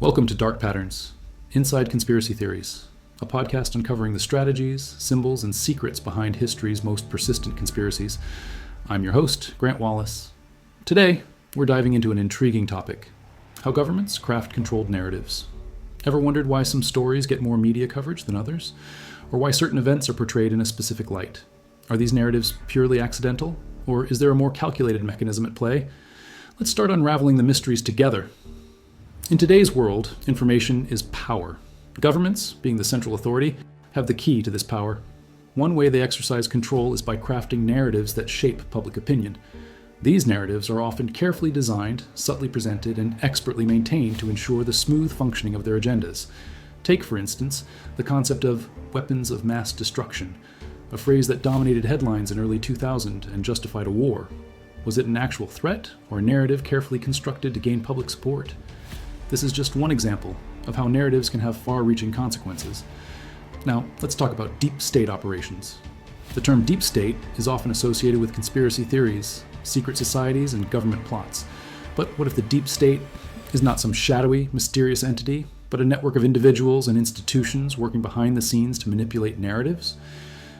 Welcome to Dark Patterns, Inside Conspiracy Theories, a podcast uncovering the strategies, symbols, and secrets behind history's most persistent conspiracies. I'm your host, Grant Wallace. Today, we're diving into an intriguing topic: how governments craft controlled narratives. Ever wondered why some stories get more media coverage than others? Or why certain events are portrayed in a specific light? Are these narratives purely accidental? Or is there a more calculated mechanism at play? Let's start unraveling the mysteries together. In today's world, information is power. Governments, being the central authority, have the key to this power. One way they exercise control is by crafting narratives that shape public opinion. These narratives are often carefully designed, subtly presented, and expertly maintained to ensure the smooth functioning of their agendas. Take, for instance, the concept of weapons of mass destruction, a phrase that dominated headlines in early 2000 and justified a war. Was it an actual threat, or a narrative carefully constructed to gain public support? This is just one example of how narratives can have far-reaching consequences. Now, let's talk about deep state operations. The term deep state is often associated with conspiracy theories, secret societies, and government plots. But what if the deep state is not some shadowy, mysterious entity, but a network of individuals and institutions working behind the scenes to manipulate narratives?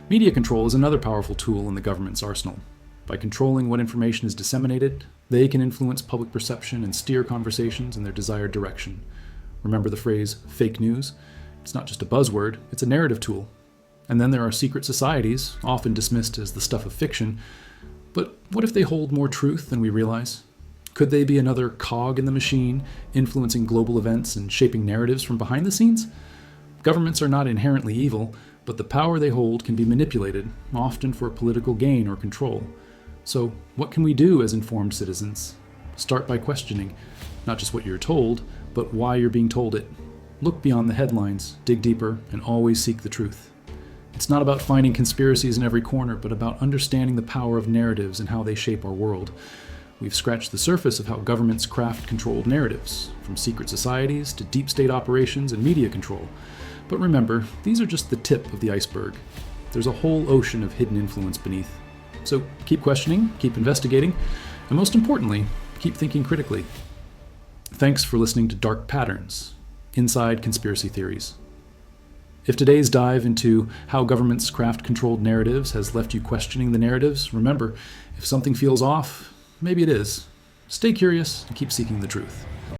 Media control is another powerful tool in the government's arsenal. By controlling what information is disseminated, they can influence public perception and steer conversations in their desired direction. Remember the phrase fake news? It's not just a buzzword, it's a narrative tool. And then there are secret societies, often dismissed as the stuff of fiction. But what if they hold more truth than we realize? Could they be another cog in the machine, influencing global events and shaping narratives from behind the scenes? Governments are not inherently evil, but the power they hold can be manipulated, often for political gain or control. So, what can we do as informed citizens? Start by questioning, not just what you're told, but why you're being told it. Look beyond the headlines, dig deeper, and always seek the truth. It's not about finding conspiracies in every corner, but about understanding the power of narratives and how they shape our world. We've scratched the surface of how governments craft controlled narratives, from secret societies to deep state operations and media control. But remember, these are just the tip of the iceberg. There's a whole ocean of hidden influence beneath. So keep questioning, keep investigating, and most importantly, keep thinking critically. Thanks for listening to Dark Patterns, Inside Conspiracy Theories. If today's dive into how governments craft controlled narratives has left you questioning the narratives, remember, if something feels off, maybe it is. Stay curious and keep seeking the truth.